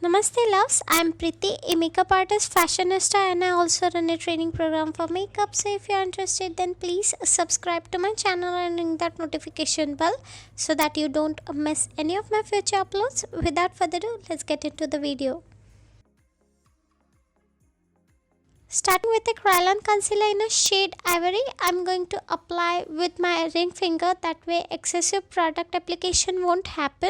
Namaste loves, I'm Priti, a makeup artist, fashionista, and I also run a training program for makeup. So if you're interested, then please subscribe to my channel and ring that notification bell so that you don't miss any of my future uploads. Without further ado, let's get into the video. Starting with the Kryalon concealer in a shade Ivory, I'm going to apply with my ring finger. That way excessive product application won't happen.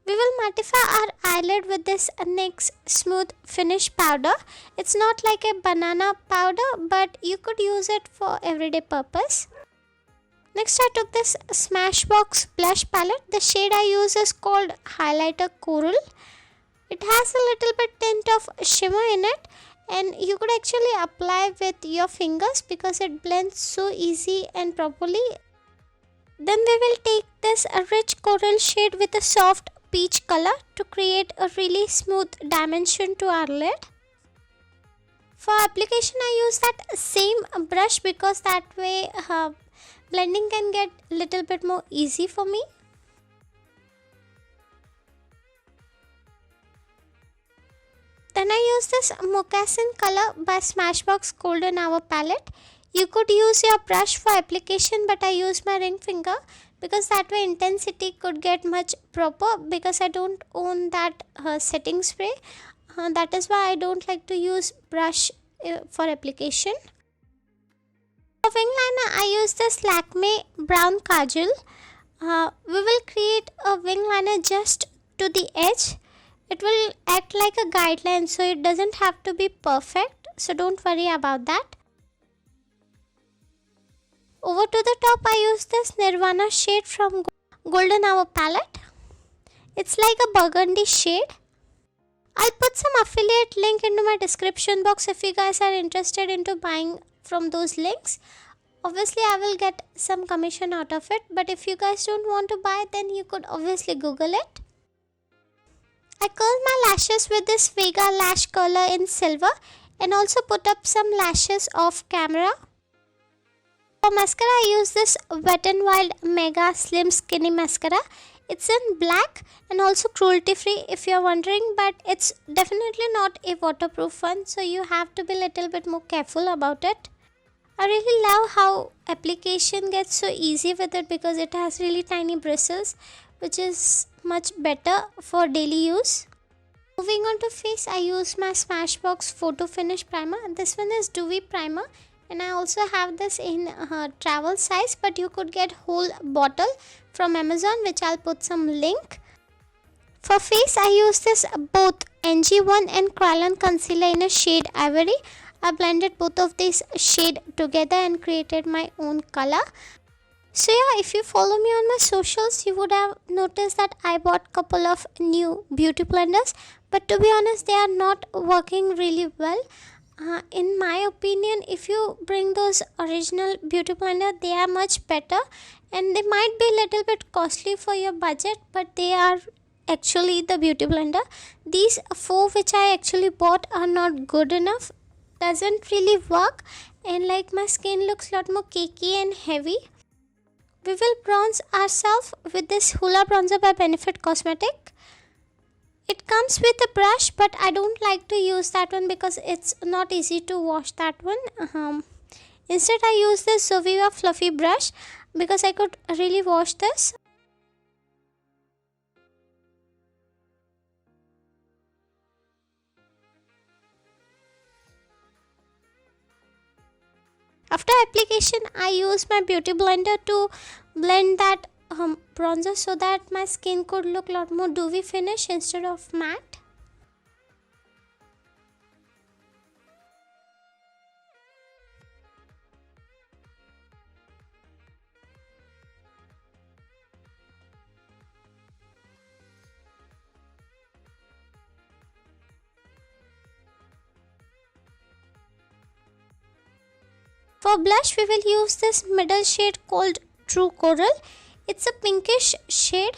We will mattify our eyelid with this NYX Smooth Finish powder. It's not like a banana powder, but you could use it for everyday purpose. Next, I took this Smashbox blush palette. The shade I use is called Highlighter Coral. It has a little bit tint of shimmer in it, and you could actually apply with your fingers because it blends so easy and properly. Then we will take this rich coral shade with a soft peach color to create a really smooth dimension to our lid. For application, I use that same brush because that way blending can get a little bit more easy for me. Then I use this moccasin color by Smashbox Golden Hour palette. You could use your brush for application, but I use my ring finger because that way intensity could get much proper because I don't own that setting spray. That is why I don't like to use brush for application. For wing liner, I use this Lakme brown kajal. We will create a wing liner just to the edge. It will act like a guideline, so it doesn't have to be perfect, so don't worry about that. Over to the top, I use this Nirvana shade from Golden Hour palette. It's like a burgundy shade. I'll put some affiliate link into my description box if you guys are interested into buying from those links. Obviously, I will get some commission out of it, but if you guys don't want to buy, then you could obviously Google it. I curled my lashes with this Vega lash curler in silver and also put up some lashes off camera. For mascara, I use this Wet n Wild Mega Slim Skinny Mascara. It's in black and also cruelty free if you're wondering, but it's definitely not a waterproof one, so you have to be a little bit more careful about it. I really love how application gets so easy with it because it has really tiny bristles, which is much better for daily use. Moving on to face, I use my Smashbox Photo Finish Primer. This one is Dewy Primer. And I also have this in travel size, but you could get whole bottle from Amazon, which I'll put some link. For face, I use this both NG1 and Kryalon concealer in a shade Ivory. I blended both of these shade together and created my own color. So yeah, if you follow me on my socials, you would have noticed that I bought couple of new beauty blenders, but to be honest, they are not working really well. In my opinion, if you bring those original beauty blender, they are much better and they might be a little bit costly for your budget, but they are actually the beauty blender. These four which I actually bought are not good enough, doesn't really work, and like my skin looks a lot more cakey and heavy. We will bronze ourselves with this Hoola bronzer by Benefit Cosmetic. It comes with a brush, but I don't like to use that one because it's not easy to wash that one. Instead, I use this Zoviva fluffy brush because I could really wash this. After application, I use my beauty blender to blend that bronzer so that my skin could look a lot more dewy finish instead of matte. For blush, we will use this middle shade called True Coral. It's a pinkish shade.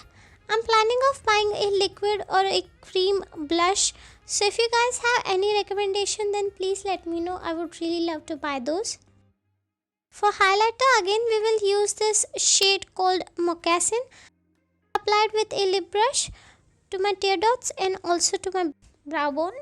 I'm planning of buying a liquid or a cream blush. So if you guys have any recommendation, then please let me know. I would really love to buy those. For highlighter, again we will use this shade called Moccasin. Applied with a lip brush to my tear dots and also to my brow bone.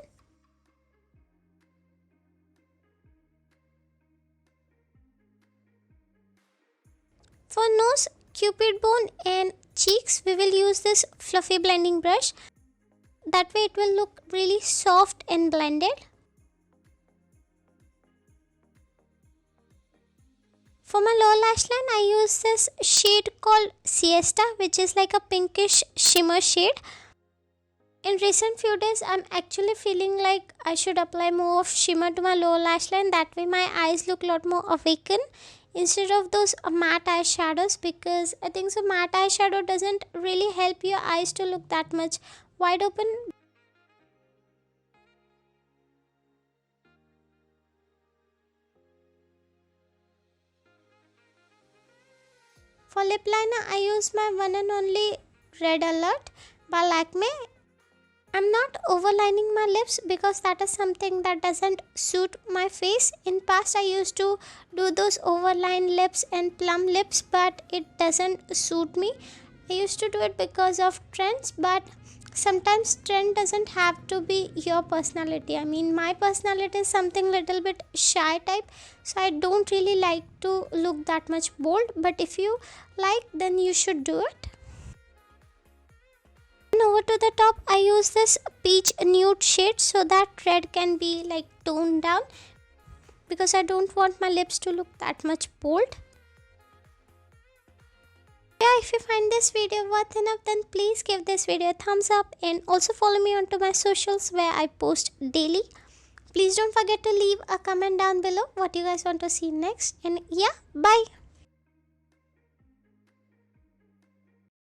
For nose, cupid bone and cheeks, we will use this fluffy blending brush. That way it will look really soft and blended. For my lower lash line, I use this shade called Siesta, which is like a pinkish shimmer shade. In recent few days, I'm actually feeling like I should apply more of shimmer to my lower lash line. That way my eyes look a lot more awakened instead of those matte eyeshadows, because I think so matte eyeshadow doesn't really help your eyes to look that much wide open. For lip liner, I use my one and only Red Alert by Lakme. I'm not overlining my lips because that is something that doesn't suit my face. In past, I used to do those overline lips and plum lips, but it doesn't suit me. I used to do it because of trends, but sometimes trend doesn't have to be your personality. I mean, my personality is something little bit shy type, so I don't really like to look that much bold, but if you like, then you should do it. And over to the top, I use this peach nude shade so that red can be like toned down, because I don't want my lips to look that much bold. Yeah, if you find this video worth enough, then please give this video a thumbs up and also follow me onto my socials where I post daily. Please don't forget to leave a comment down below what you guys want to see next. And yeah, bye.